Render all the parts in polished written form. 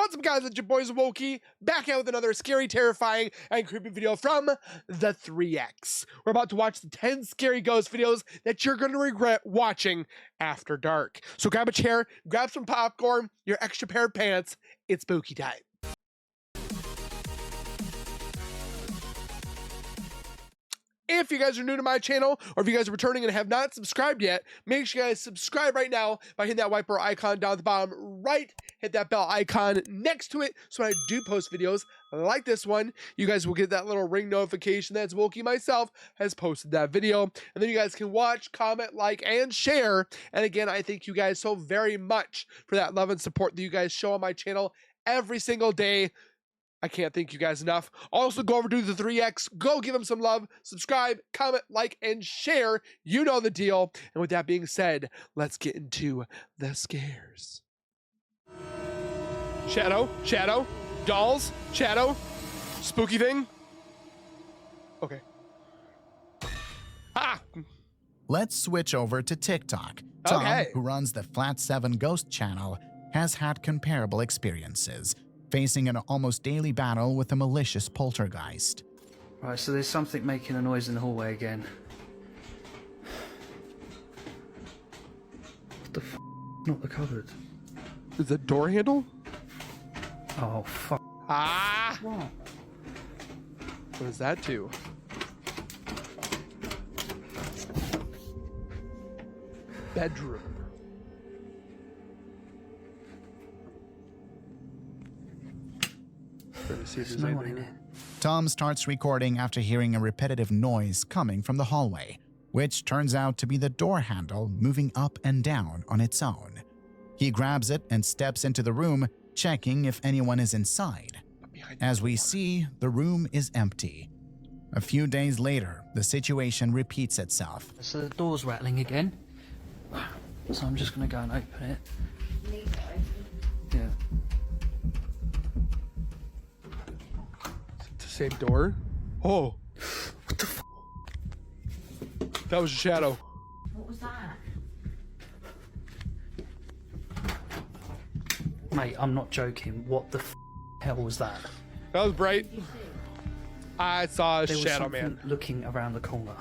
What's up, guys? It's your boys Wokey, back out with another scary, terrifying, and creepy video from the 3X. We're about to watch the 10 scary ghost videos that you're going to regret watching after dark. So grab a chair, grab some popcorn, your extra pair of pants. It's spooky time. If you guys are new to my channel, or if you guys are returning and have not subscribed yet, make sure you guys subscribe right now by hitting that white bar icon down at the bottom right. Hit that bell icon next to it, so when I do post videos like this one, you guys will get that little ring notification that Wokey myself has posted that video. And then you guys can watch, comment, like, and share. And again, I thank you guys so very much for that love and support that you guys show on my channel every single day. I can't thank you guys enough. Also, go over to the 3X, go give them some love, subscribe, comment, like, and share. You know the deal. And with that being said, let's get into the scares. Shadow, shadow, dolls, shadow, spooky thing. Okay. Ah! Let's switch over to TikTok. Tom, who runs the Flat 7 Ghost channel, has had comparable experiences, facing an almost daily battle with a malicious poltergeist. Right, so there's something making a noise in the hallway again. What the f***? Not the cupboard. Is it door handle? Oh, fuck. Ah! What? What does that do? Bedroom. See if there's no one in it. Tom starts recording after hearing a repetitive noise coming from the hallway, which turns out to be the door handle moving up and down on its own. He grabs it and steps into the room, checking if anyone is inside. As we see, the room is empty. A few days later, the situation repeats itself. So the door's rattling again. So I'm just going to go and open it. Yeah. Same door. Oh. What the f***? That was a shadow. What was that? Mate, I'm not joking. What the hell was that? That was bright. I saw a There was shadow something man. looking around the corner.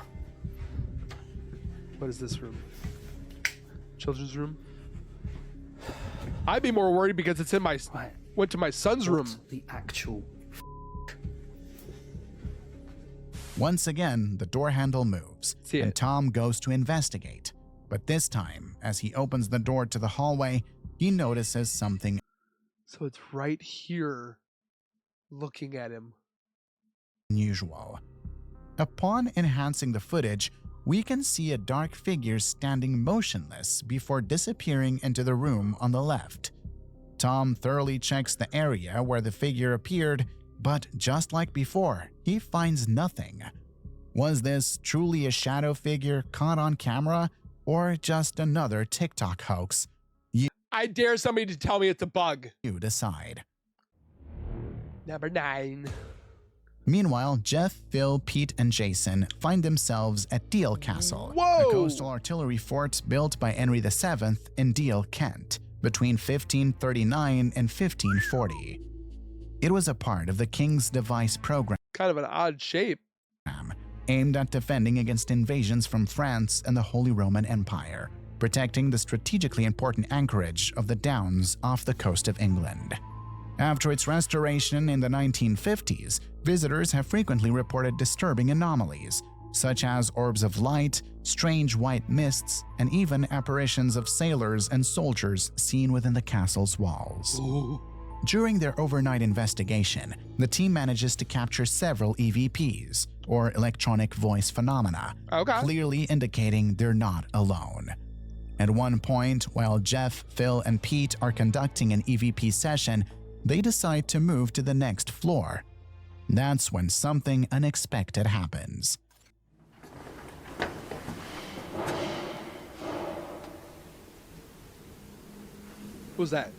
What is this room? Children's room? I'd be more worried because it's in my... Right. Went to my son's room. The actual... Once again, the door handle moves, and Tom goes to investigate. But this time, as he opens the door to the hallway, he notices something. So it's right here, looking at him. Unusual. Upon enhancing the footage, we can see a dark figure standing motionless before disappearing into the room on the left. Tom thoroughly checks the area where the figure appeared, but just like before, he finds nothing. Was this truly a shadow figure caught on camera, or just another TikTok hoax? I dare somebody to tell me it's a bug. You decide. Number 9. Meanwhile, Jeff, Phil, Pete, and Jason find themselves at Deal Castle, Whoa! a coastal artillery fort built by Henry VII in Deal, Kent, between 1539 and 1540. It was a part of the King's Device program, Kind of an odd shape. aimed at defending against invasions from France and the Holy Roman Empire, protecting the strategically important anchorage of the Downs off the coast of England. After its restoration in the 1950s, visitors have frequently reported disturbing anomalies, such as orbs of light, strange white mists, and even apparitions of sailors and soldiers seen within the castle's walls. Ooh. During their overnight investigation, the team manages to capture several EVPs, or electronic voice phenomena, clearly indicating they're not alone. At one point, while Jeff, Phil, and Pete are conducting an EVP session, they decide to move to the next floor. That's when something unexpected happens. What was that?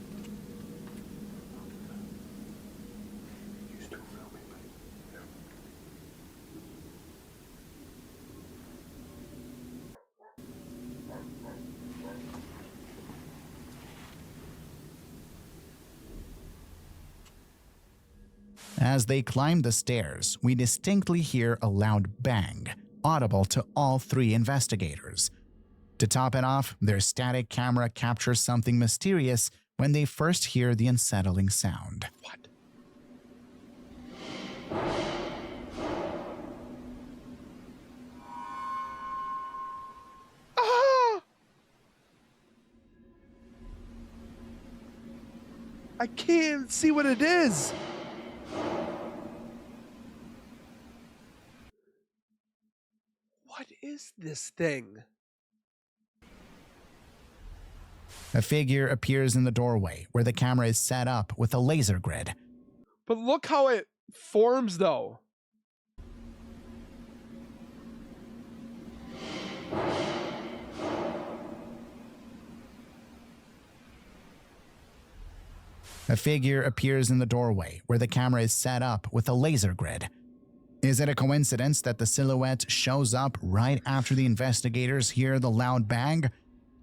As they climb the stairs, we distinctly hear a loud bang, audible to all three investigators. To top it off, their static camera captures something mysterious when they first hear the unsettling sound. What? Ah! I can't see what it is. What is this thing? A figure appears in the doorway where the camera is set up with a laser grid. But look how it forms, though. A figure appears in the doorway where the camera is set up with a laser grid. Is it a coincidence that the silhouette shows up right after the investigators hear the loud bang?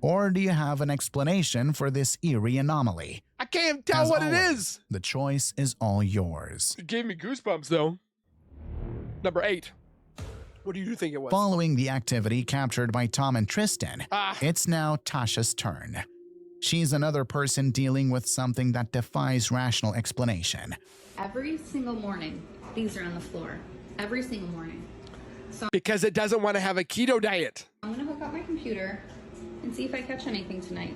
Or do you have an explanation for this eerie anomaly? I can't tell what it is. The choice is all yours. It gave me goosebumps, though. Number 8. What do you think it was? Following the activity captured by Tom and Tristan, it's now Tasha's turn. She's another person dealing with something that defies rational explanation. Every single morning, these are on the floor. Every single morning. So Because it doesn't want to have a keto diet. I'm gonna hook up my computer and see if I catch anything tonight.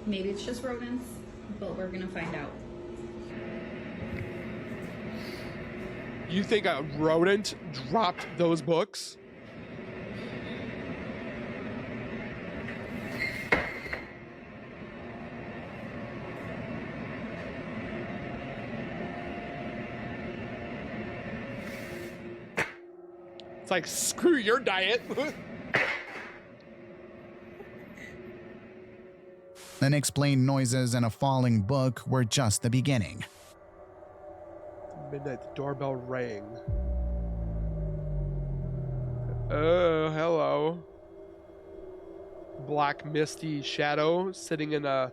Maybe it's just rodents, but we're gonna find out. You think a rodent dropped those books? It's like, screw your diet. Unexplained noises and a falling book were just the beginning. Midnight, the doorbell rang. Oh, hello. Black misty shadow sitting in a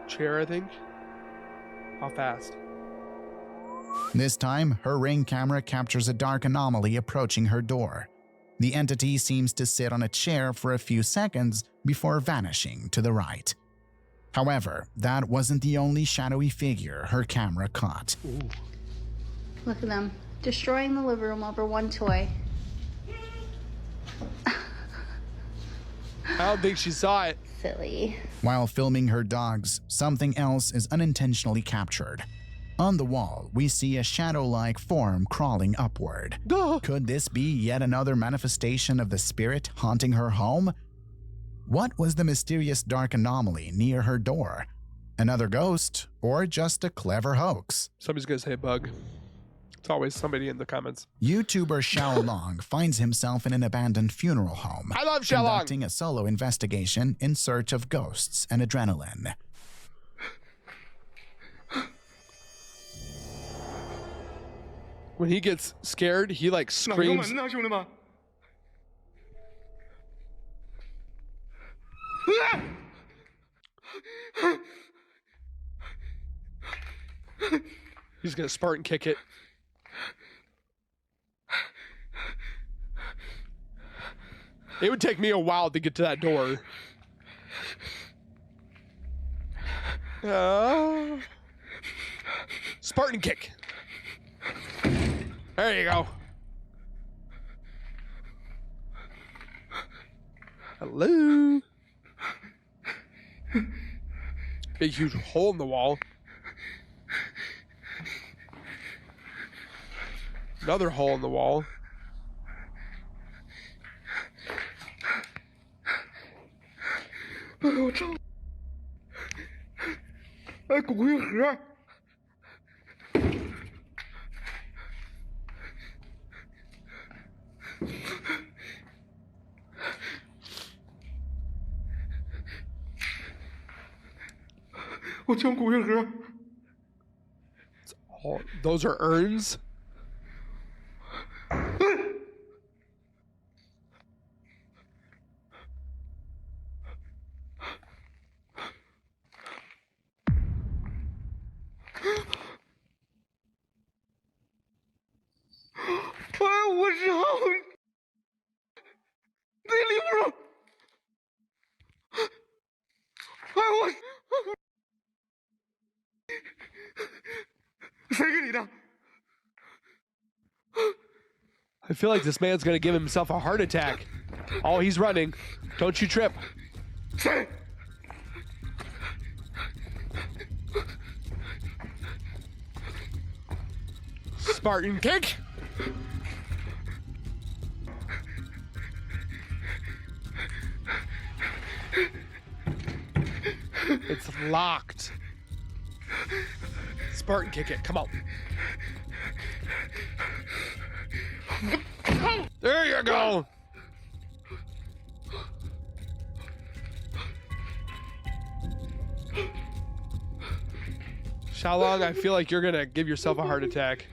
chair, I think. How fast? This time, her Ring camera captures a dark anomaly approaching her door. The entity seems to sit on a chair for a few seconds before vanishing to the right. However, that wasn't the only shadowy figure her camera caught. Ooh. Look at them, destroying the living room over one toy. I don't think she saw it. Silly. While filming her dogs, something else is unintentionally captured. On the wall, we see a shadow-like form crawling upward. Duh. Could this be yet another manifestation of the spirit haunting her home? What was the mysterious dark anomaly near her door? Another ghost, or just a clever hoax? Somebody's gonna say bug. It's always somebody in the comments. YouTuber Xiao Long finds himself in an abandoned funeral home. I love Xiao Long. Conducting a solo investigation in search of ghosts and adrenaline. When he gets scared, he like screams. He's gonna Spartan kick it. It would take me a while to get to that door. Spartan kick. There you go. Hello. Big huge hole in the wall. Another hole in the wall. Oh, those are urns. I feel like this man's gonna give himself a heart attack. Oh, he's running. Don't you trip. Spartan kick. It's locked. Spartan kick it. Come on. There you go. Xiaolong, I feel like you're gonna give yourself a heart attack.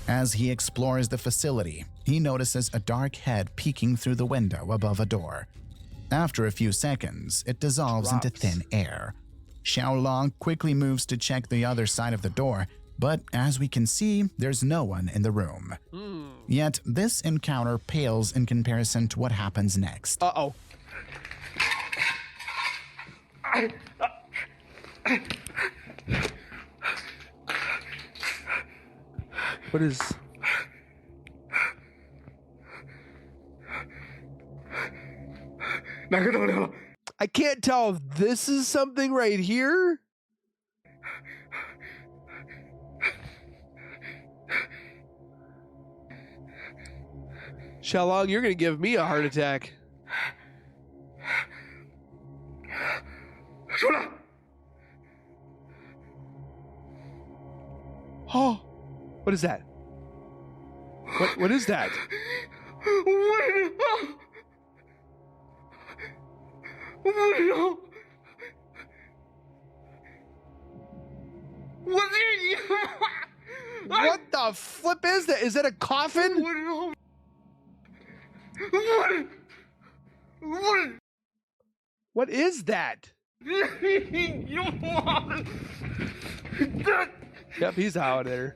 As he explores the facility, he notices a dark head peeking through the window above a door. After a few seconds, it dissolves into thin air. Xiaolong quickly moves to check the other side of the door, but as we can see, there's no one in the room. Yet, this encounter pales in comparison to what happens next. Uh-oh. What is... I can't tell if this is something right here. Xiaolong, you're gonna give me a heart attack. Oh, what is that? What is that? What the flip is that? Is that a coffin? What is that? Yep, he's out there.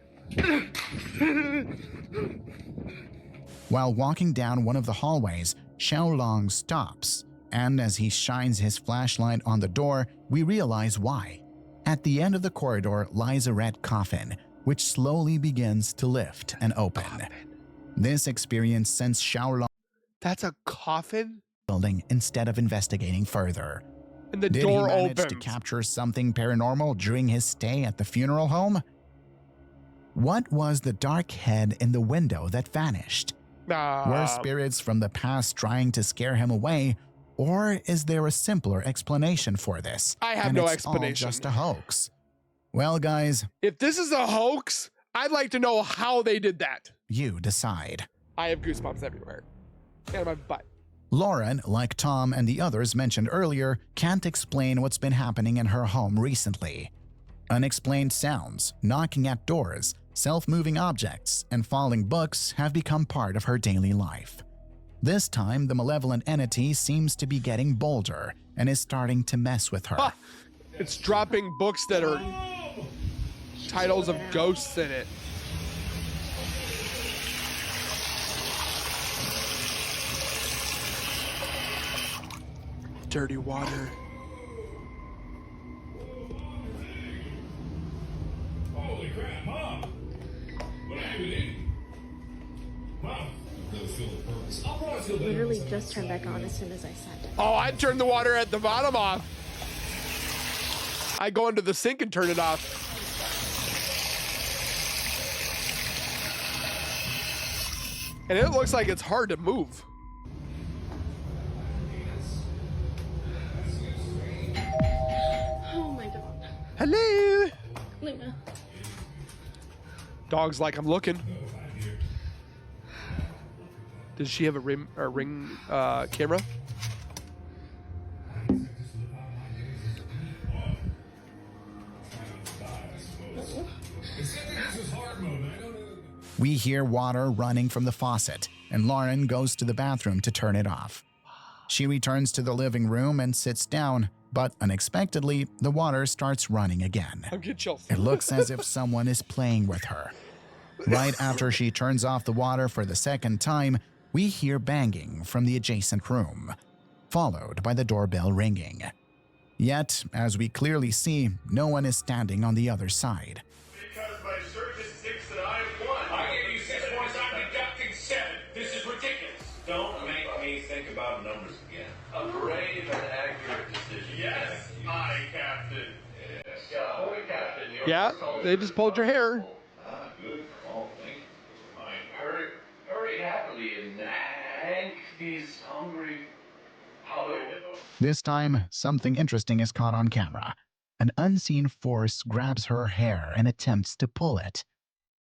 While walking down one of the hallways, Xiaolong stops, and as he shines his flashlight on the door, we realize why. At the end of the corridor lies a red coffin, which slowly begins to lift and open. This experience sends Xiaolong That's a coffin? building instead of investigating further. And the Did door he manage to opens. capture something paranormal during his stay at the funeral home? What was the dark head in the window that vanished? Were spirits from the past trying to scare him away, or is there a simpler explanation for this? I have and no it's explanation. All just a hoax. Well, guys, If this is a hoax, I'd like to know how they did that. you decide. I have goosebumps everywhere. And my butt. Lauren, like Tom and the others mentioned earlier, can't explain what's been happening in her home recently. Unexplained sounds, knocking at doors, self-moving objects, and falling books have become part of her daily life. This time, the malevolent entity seems to be getting bolder and is starting to mess with her. Ha! It's dropping books that are titles of ghosts in it. Dirty water. Holy crap, Mom! What happened? Mom, really feel the purpose. I'll probably feel better. Literally just turned back on as soon as I sat down. Oh, I'd turn the water at the bottom off. I go into the sink and turn it off. And it looks like it's hard to move. Oh my god. Hello. Luna. Dog's like, I'm looking. Does she have a ring camera? We hear water running from the faucet, and Lauren goes to the bathroom to turn it off. She returns to the living room and sits down, but unexpectedly, the water starts running again. I'm getting chills. It looks as if someone is playing with her. Right after she turns off the water for the second time, we hear banging from the adjacent room, followed by the doorbell ringing. Yet, as we clearly see, no one is standing on the other side. Because my search Yeah, they just pulled your hair. Good. Oh, thank you. Fine. Hurry happily, and Hank, he's hungry. How This time, something interesting is caught on camera. An unseen force grabs her hair and attempts to pull it.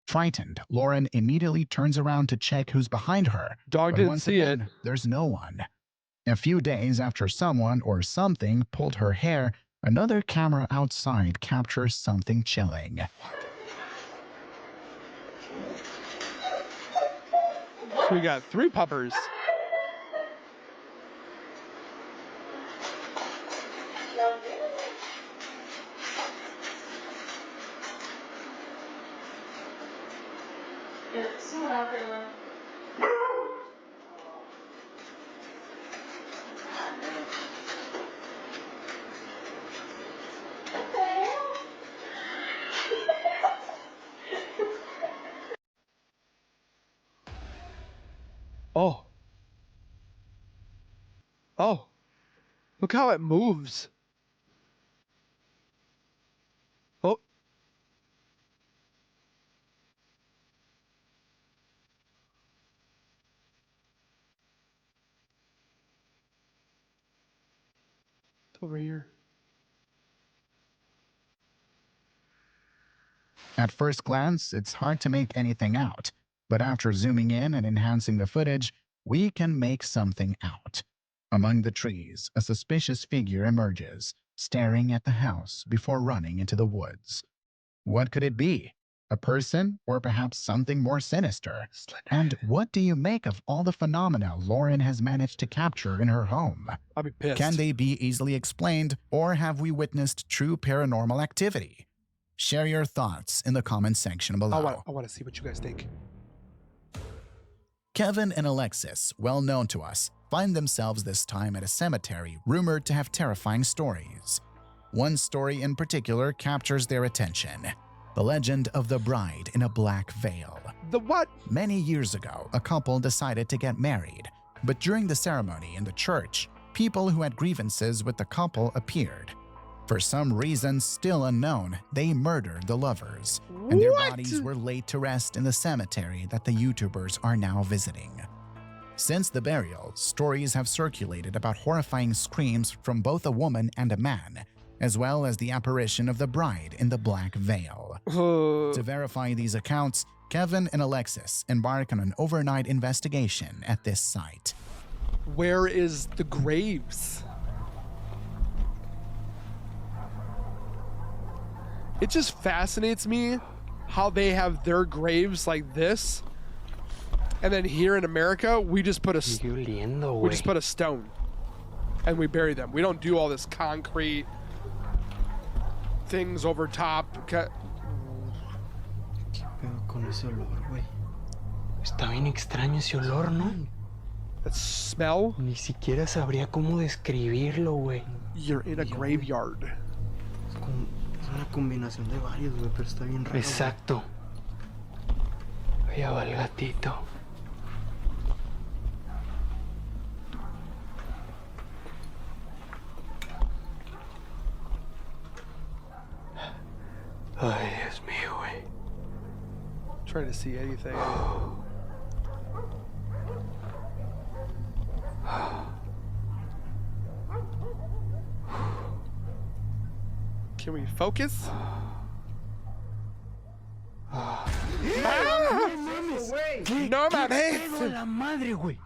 Frightened, Lauren immediately turns around to check who's behind her. Dog but didn't once see again, it. there's no one. A few days after someone or something pulled her hair, another camera outside captures something chilling. So we got 3 puppers. Oh. Oh. Look how it moves. Oh. It's over here. At first glance, it's hard to make anything out, but after zooming in and enhancing the footage, we can make something out. Among the trees, a suspicious figure emerges, staring at the house before running into the woods. What could it be? A person, or perhaps something more sinister? And what do you make of all the phenomena Lauren has managed to capture in her home? I'll be pissed. Can they be easily explained, or have we witnessed true paranormal activity? Share your thoughts in the comments section below. I want to see what you guys think. Kevin and Alexis, well known to us, find themselves this time at a cemetery rumored to have terrifying stories. One story in particular captures their attention: the legend of the bride in a black veil. The what? Many years ago, a couple decided to get married, but during the ceremony in the church, people who had grievances with the couple appeared. For some reason still unknown, they murdered the lovers, and their bodies were laid to rest in the cemetery that the YouTubers are now visiting. Since the burial, stories have circulated about horrifying screams from both a woman and a man, as well as the apparition of the bride in the black veil. To verify these accounts, Kevin and Alexis embark on an overnight investigation at this site. Where is the graves? It just fascinates me how they have their graves like this, and then here in America we just put a stone and we bury them. We don't do all this concrete things over top. ¿Qué pedo con ese olor, güey? Está bien extraño ese olor, ¿no? That smell. Ni siquiera sabría cómo describirlo, güey. You're in a graveyard. Es como una combinación de varios, güey, pero está bien raro. Exacto. Allá va el gatito. Ay, Dios mío, güey. Trying to see anything. Can we focus? No mames! La madre, güey.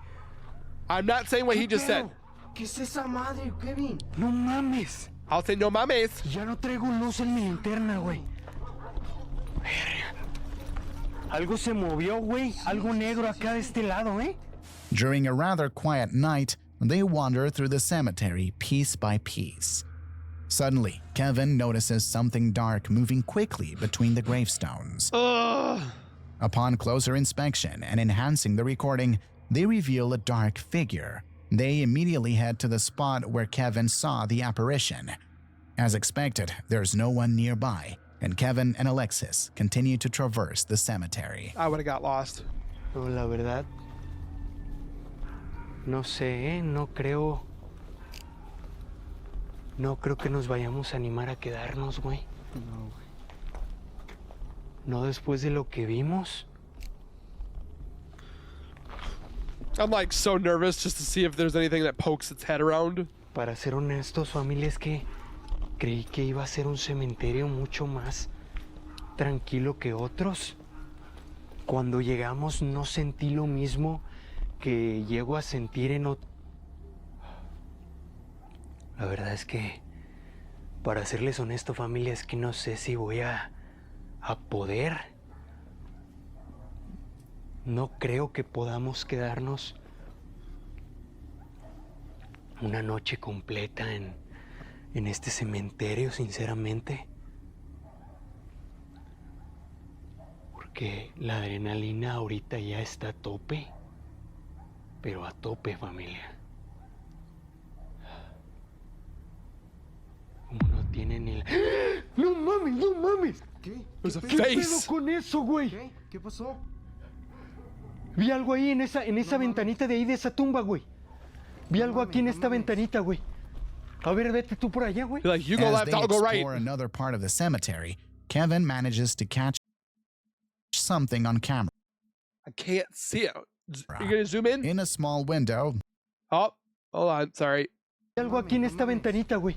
I'm not saying what he just said. ¿Qué es esa madre, Kevin? No mames. I'll say no mames. Ya no traigo luz en mi linterna, güey. Algo se movió, güey. Algo negro acá de este lado, ¿eh? During a rather quiet night, they wander through the cemetery piece by piece. Suddenly, Kevin notices something dark moving quickly between the gravestones. Upon closer inspection and enhancing the recording, they reveal a dark figure. They immediately head to the spot where Kevin saw the apparition. As expected, there's no one nearby, and Kevin and Alexis continue to traverse the cemetery. I would have got lost. No, la verdad. No sé, no creo. No creo que nos vayamos a animar a quedarnos, güey. No, güey. No después de lo que vimos. I'm like so nervous just to see if there's anything that pokes its head around. Para ser honestos, familia, es que creí que iba a ser un cementerio mucho más tranquilo que otros. Cuando llegamos no sentí lo mismo que llego a sentir en otro. La verdad es que, para serles honesto, familia, es que no sé si voy a poder. No creo que podamos quedarnos una noche completa en este cementerio, sinceramente. Porque la adrenalina ahorita ya está a tope. Pero a tope, familia. Como no tienen el... ¡No mames, no mames! There's a ¿Qué pedo face. con eso, güey? ¿Qué pasó? Vi algo ahí en esa ventanita de ahí de esa tumba, güey. Vi algo aquí en esta ventanita, güey. A ver, vete tú por allá, güey. You're like, you go As left, they I'll go right. explore another part of the cemetery, Kevin manages to catch something on camera. I can't see it. You gonna zoom in? In a small window, Oh, hold on. Sorry. Vi algo aquí en esta ventanita, güey.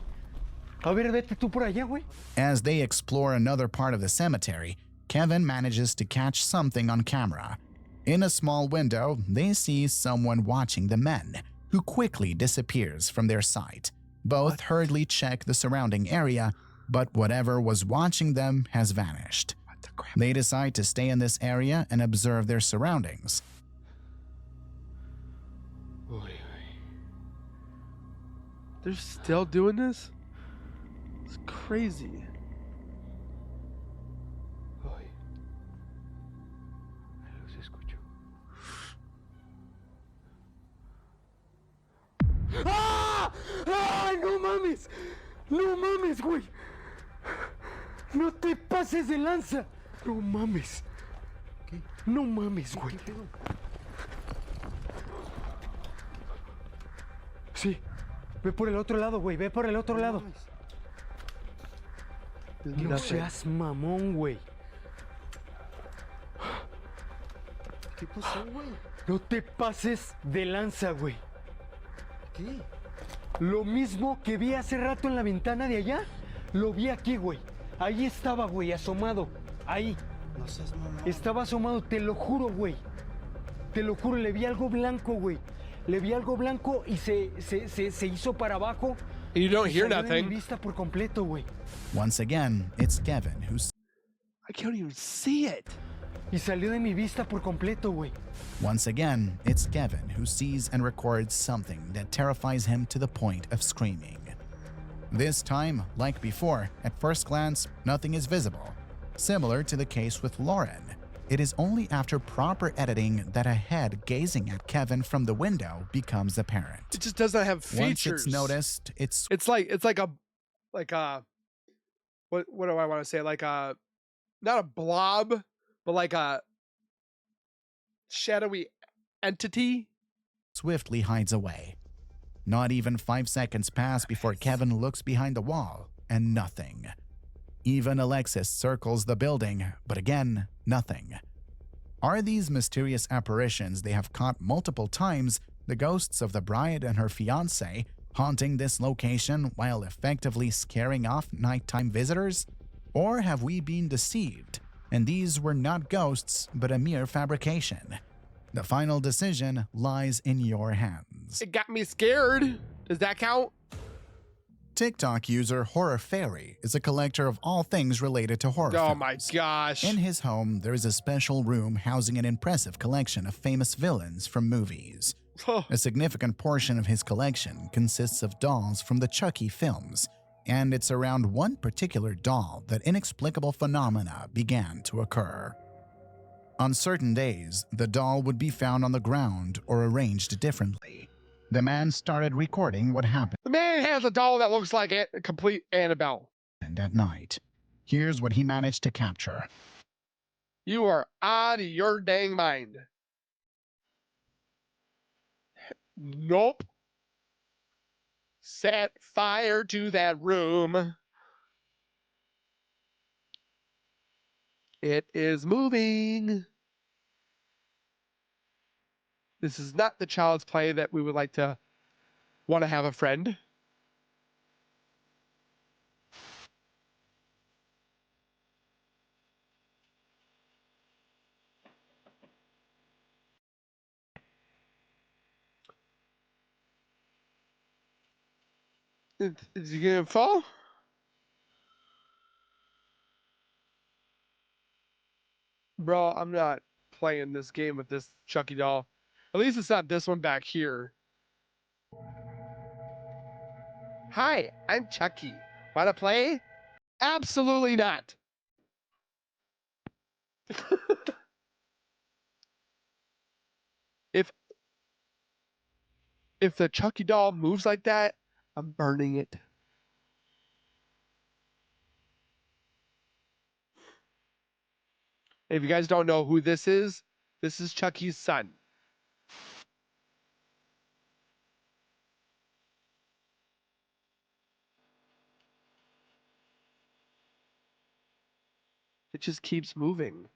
A ver, vete tú por allá, güey. as they explore another part of the cemetery, Kevin manages to catch something on camera. In a small window, they see someone watching the men, who quickly disappears from their sight. Both hurriedly check the surrounding area, but whatever was watching them has vanished. What the crap? They decide to stay in this area and observe their surroundings. They're still doing this? It's crazy. Los escucho. ¡Ah! ¡Ay, no mames! ¡No mames, güey! ¡No te pases de lanza! ¡No mames! ¿Qué? ¡No mames, güey! ¿Qué pedo? Sí. Ve por el otro lado, güey. Ve por el otro lado. No seas mamón, güey. ¿Qué pasó, güey? No te pases de lanza, güey. ¿Qué? Lo mismo que vi hace rato en la ventana de allá, lo vi aquí, güey. Ahí estaba, güey, asomado. Ahí. No seas mamón. Estaba asomado, te lo juro, güey. Te lo juro, le vi algo blanco, güey. Le vi algo blanco y se hizo para abajo. And you don't y hear salió de mi nothing. vista por completo, güey. Once again, it's Kevin who's I can't even see it. Y salió de mi vista por completo, güey. Once again, it's Kevin who sees and records something that terrifies him to the point of screaming. This time, like before, at first glance, nothing is visible. Similar to the case with Lauren, it is only after proper editing that a head gazing at Kevin from the window becomes apparent. It just doesn't have Once features. it's noticed, it's It's like a what do I want to say? Like a not a blob, but like a shadowy entity. swiftly hides away. Not even 5 seconds pass before Kevin looks behind the wall, and nothing. Even Alexis circles the building, but again, nothing. Are these mysterious apparitions they have caught multiple times the ghosts of the bride and her fiancé haunting this location while effectively scaring off nighttime visitors? Or have we been deceived, and these were not ghosts but a mere fabrication? The final decision lies in your hands. It got me scared. Does that count? TikTok user Horror Fairy is a collector of all things related to horror Oh films. my gosh. In his home, there is a special room housing an impressive collection of famous villains from movies. A significant portion of his collection consists of dolls from the Chucky films, and it's around one particular doll that inexplicable phenomena began to occur. On certain days, the doll would be found on the ground or arranged differently. The man started recording what happened The man has a doll that looks like a complete Annabelle. at night. Here's what he managed to capture. You are out of your dang mind. Nope. Set fire to that room. It is moving. This is not the child's play that we would like to want to have a friend. Is he gonna fall? Bro, I'm not playing this game with this Chucky doll. At least it's not this one back here. Hi, I'm Chucky. Wanna play? Absolutely not. if if the Chucky doll moves like that, I'm burning it. If you guys don't know who this is Chucky's son. It just keeps moving.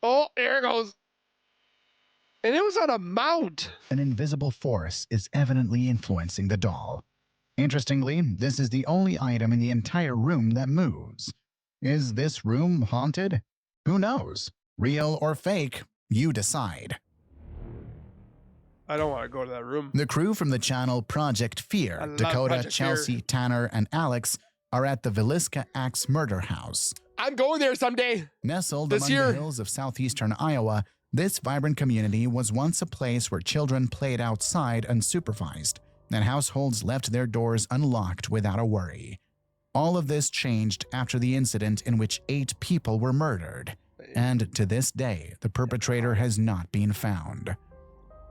Oh, there it goes. And it was on a mount. An invisible force is evidently influencing the doll. Interestingly, this is the only item in the entire room that moves. Is this room haunted? Who knows? Real or fake, you decide. I don't want to go to that room. The crew from the channel Project I Fear, love Dakota, Project Chelsea, Fear. Tanner, and Alex, are at the Villisca Axe Murder House. I'm going there someday. Nestled This among year. the hills of southeastern Iowa, this vibrant community was once a place where children played outside unsupervised, and households left their doors unlocked without a worry. All of this changed after the incident in which 8 people were murdered, and to this day, the perpetrator has not been found.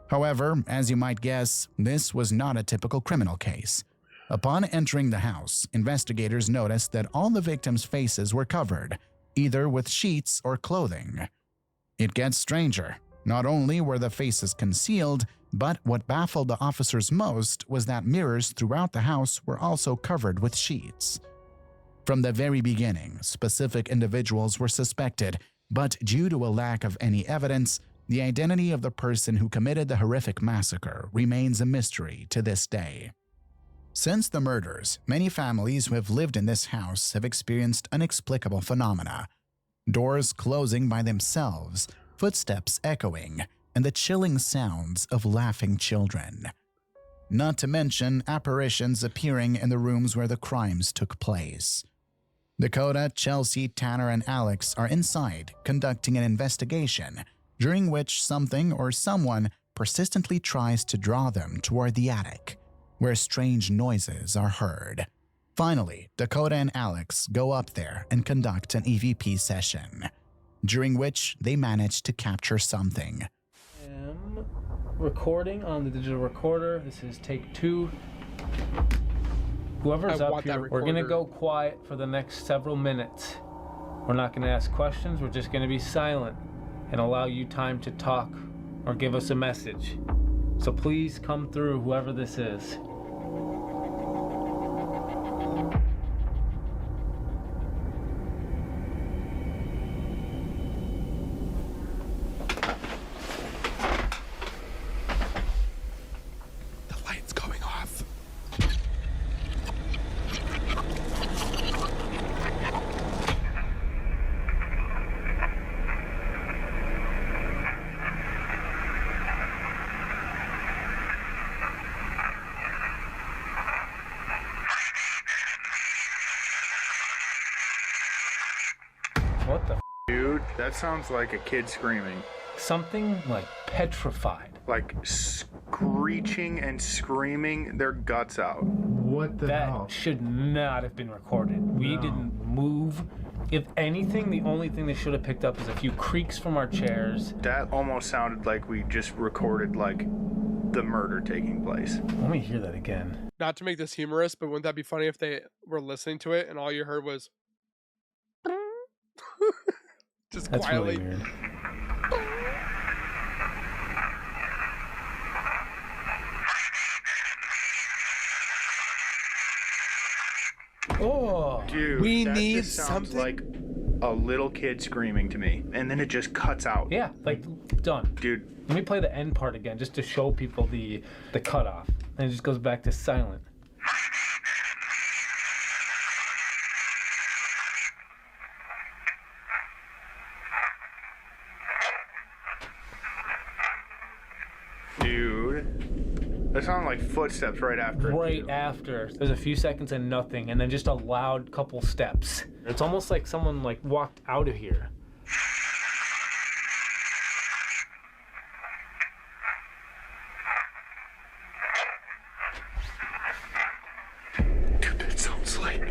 However, as you might guess, this was not a typical criminal case. Upon entering the house, investigators noticed that all the victims' faces were covered, either with sheets or clothing. It gets stranger. Not only were the faces concealed, but what baffled the officers most was that mirrors throughout the house were also covered with sheets. From the very beginning, specific individuals were suspected, but due to a lack of any evidence, the identity of the person who committed the horrific massacre remains a mystery to this day. Since the murders, many families who have lived in this house have experienced inexplicable phenomena. Doors closing by themselves, footsteps echoing, and the chilling sounds of laughing children. Not to mention apparitions appearing in the rooms where the crimes took place. Dakota, Chelsea, Tanner, and Alex are inside conducting an investigation, during which something or someone persistently tries to draw them toward the attic, where strange noises are heard. Finally, Dakota and Alex go up there and conduct an EVP session, during which they manage to capture something. am recording on the digital recorder. This is take 2. Whoever's I up want that here, we're gonna recorder. go quiet for the next several minutes. We're not gonna ask questions. We're just gonna be silent and allow you time to talk or give us a message. So please come through, whoever this is. The light's going off. What the Dude, that sounds like a kid screaming. Something like petrified. Like screeching and screaming their guts out. What the That hell? should not have been recorded. We No. didn't move. If anything, the only thing they should have picked up is a few creaks from our chairs. That almost sounded like we just recorded like the murder taking place. Let me hear that again. Not to make this humorous, but wouldn't that be funny if they were listening to it and all you heard was just That's quietly. really weird. Oh, Dude, We that need just sounds something? like a little kid screaming to me, and then it just cuts out. yeah, like done. Dude, Let me play the end part again just to show people the cutoff. And it just goes back to silent. dude, that sounded like footsteps right after. it, Right too. after, there's a few seconds and nothing, and then just a loud couple steps. It's almost like someone like walked out of here. Dude, that sounds like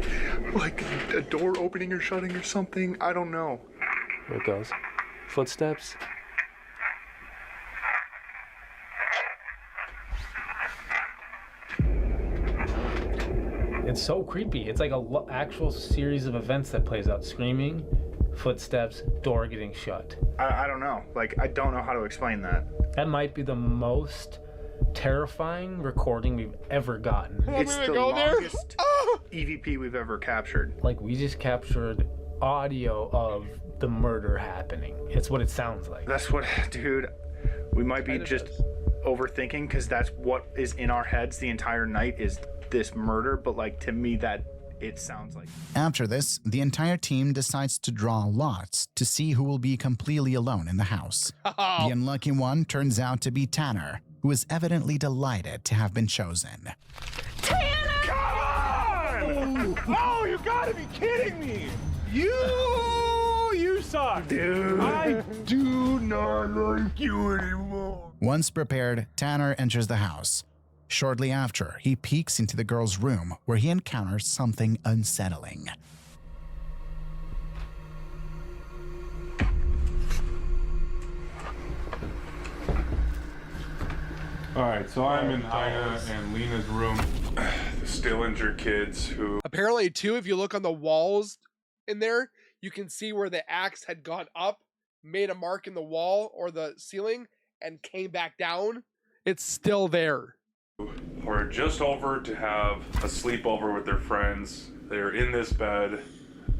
a door opening or shutting or something. I don't know. Here it goes. Footsteps. It's so creepy. It's like a actual series of events that plays out. Screaming, footsteps, door getting shut. I don't know. Like, I don't know how to explain that. That might be the most terrifying recording we've ever gotten. Want It's me to the go there? longest Ah! EVP we've ever captured. Like, we just captured audio of the murder happening. It's what it sounds like. That's what, dude, we might be Kinda just does. overthinking, because that's what is in our heads the entire night is this murder, but like to me that it sounds like. After this, the entire team decides to draw lots to see who will be completely alone in the house. The unlucky one turns out to be Tanner, who is evidently delighted to have been chosen. Oh, you gotta be kidding me! You suck! Dude, I do not like you anymore. Once prepared, Tanner enters the house. Shortly after, he peeks into the girl's room where he encounters something unsettling. Alright, so I'm in Ina and Lena's room. The still injured kids who. Apparently, too, if you look on the walls in there, you can see where the axe had gone up, made a mark in the wall or the ceiling, and came back down. It's still there. Were just over to have a sleepover with their friends. They're in this bed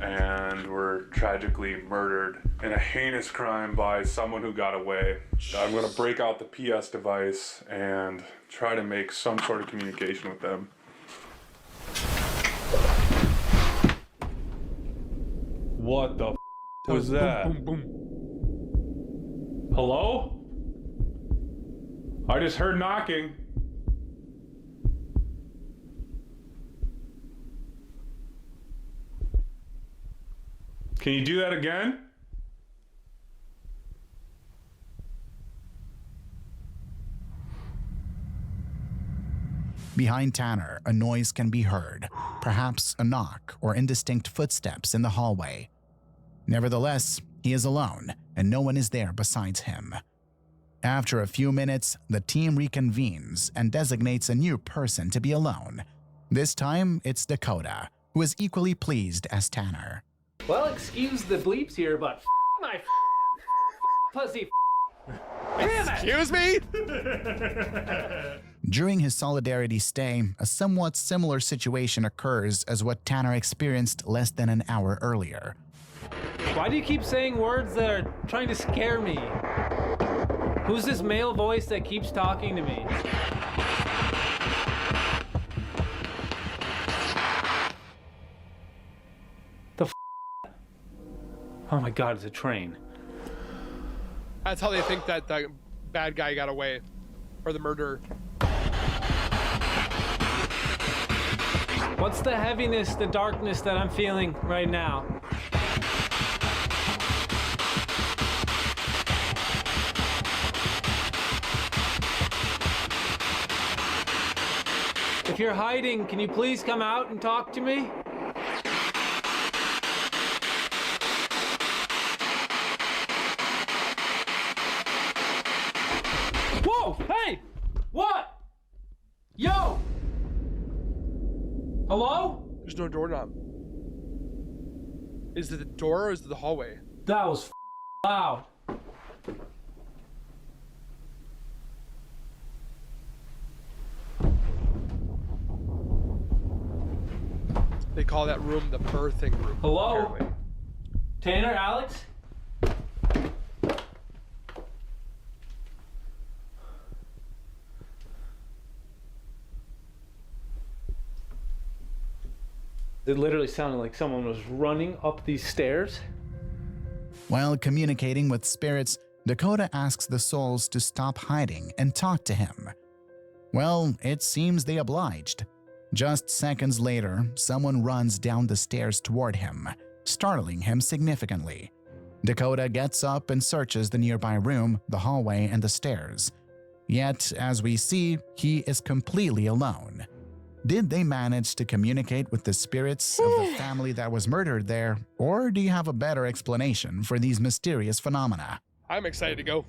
and were tragically murdered in a heinous crime by someone who got away. I'm gonna break out the PS device and try to make some sort of communication with them. What the was that? Boom, boom, boom. Hello? I just heard knocking. Can you do that again? Behind Tanner, a noise can be heard, perhaps a knock or indistinct footsteps in the hallway. Nevertheless, he is alone, and no one is there besides him. After a few minutes, the team reconvenes and designates a new person to be alone. This time, it's Dakota, who is equally pleased as Tanner. Well, excuse the bleeps here, but my pussy. Damn it! Excuse me? During his solidarity stay, a somewhat similar situation occurs as what Tanner experienced less than an hour earlier. Why do you keep saying words that are trying to scare me? Who's this male voice that keeps talking to me? The Oh my god, it's a train. That's how they think that the bad guy got away. Or the murderer. What's the heaviness, the darkness that I'm feeling right now? If you're hiding, can you please come out and talk to me? Whoa! Hey! What? Hello? There's no doorknob. Is it the door or is it the hallway? That was loud. They call that room the birthing room. Hello? Apparently. Tanner, Alex? It literally sounded like someone was running up these stairs. While communicating with spirits, Dakota asks the souls to stop hiding and talk to him. Well, it seems they obliged. Just seconds later, someone runs down the stairs toward him, startling him significantly. Dakota gets up and searches the nearby room, the hallway, and the stairs. Yet, as we see, he is completely alone. Did they manage to communicate with the spirits of the family that was murdered there, or do you have a better explanation for these mysterious phenomena? I'm excited to go.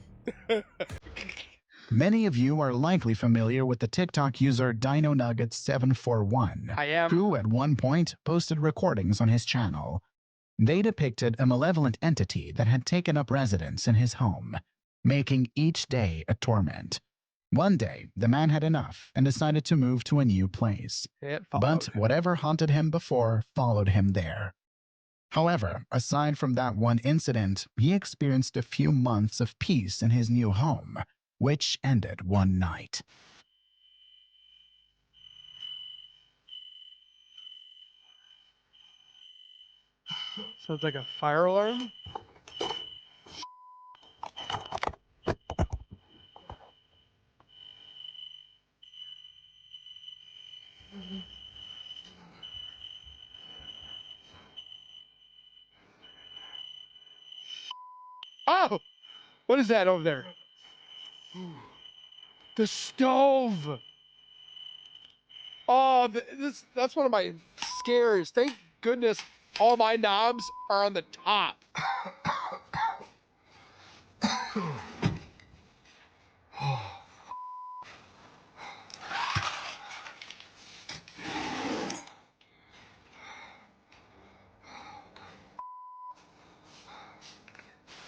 Many of you are likely familiar with the TikTok user DinoNugget741, I am. who at one point posted recordings on his channel. They depicted a malevolent entity that had taken up residence in his home, making each day a torment. One day, the man had enough and decided to move to a new place. But whatever haunted him before followed him there. However, aside from that one incident, he experienced a few months of peace in his new home, which ended one night. Sounds like a fire alarm. Oh! What is that over there? The stove! Oh, that's one of my scares. Thank goodness all my knobs are on the top.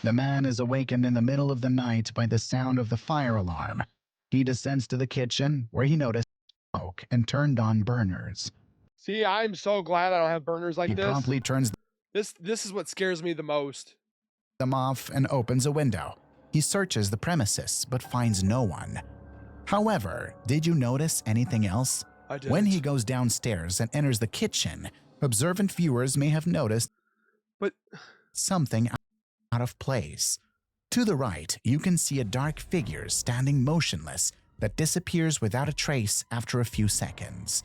The man is awakened in the middle of the night by the sound of the fire alarm. He descends to the kitchen, where he noticed smoke and turned on burners. See, I'm so glad I don't have burners like He this. promptly turns This is what scares me the most. them off and opens a window. He searches the premises but finds no one. However, did you notice anything else? I didn't. When he goes downstairs and enters the kitchen, observant viewers may have noticed But something out of place. To the right, you can see a dark figure standing motionless that disappears without a trace after a few seconds.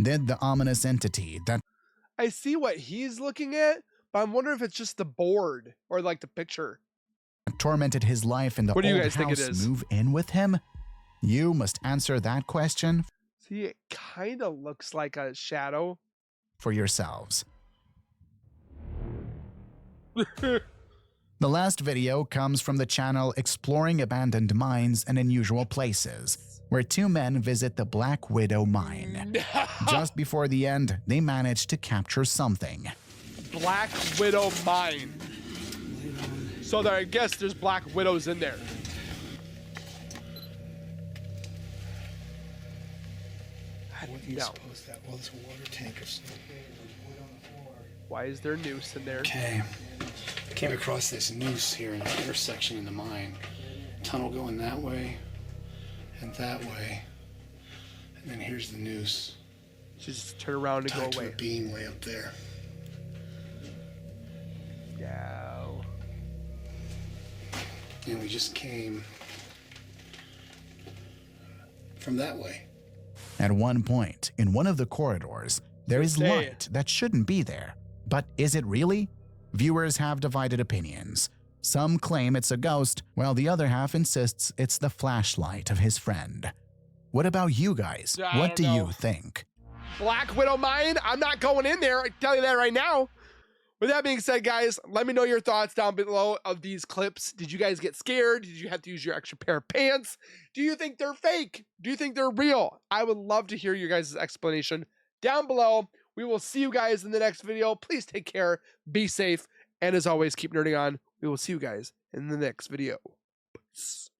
Did the ominous entity that I see what he's looking at, but I'm wondering if it's just the board or like the picture. tormented his life in the What do you old guys think it house is? move in with him? You must answer that question See, it kind of looks like a shadow. for yourselves. The last video comes from the channel Exploring Abandoned Mines and Unusual Places, where two men visit the Black Widow mine. Just before the end, they manage to capture something. Black Widow mine. So there, I guess there's Black Widows in there. What do you No. suppose that was? A water tank or something? Why is there a noose in there? Okay. I came across this noose here in the intersection in the mine. Tunnel going that way and that way. And then here's the noose. Just turn around and Tied go to away. a beam way up there. No. And we just came from that way. At one point, in one of the corridors, there is Say light that shouldn't be there. But is it really? Viewers have divided opinions. Some claim it's a ghost, while the other half insists it's the flashlight of his friend. What about you guys? I What do don't you know. think? Black Widow mine? I'm not going in there. I can tell you that right now. With that being said, guys, let me know your thoughts down below of these clips. Did you guys get scared? Did you have to use your extra pair of pants? Do you think they're fake? Do you think they're real? I would love to hear your guys' explanation down below. We will see you guys in the next video. Please take care, be safe, and as always, keep nerding on. We will see you guys in the next video. Peace.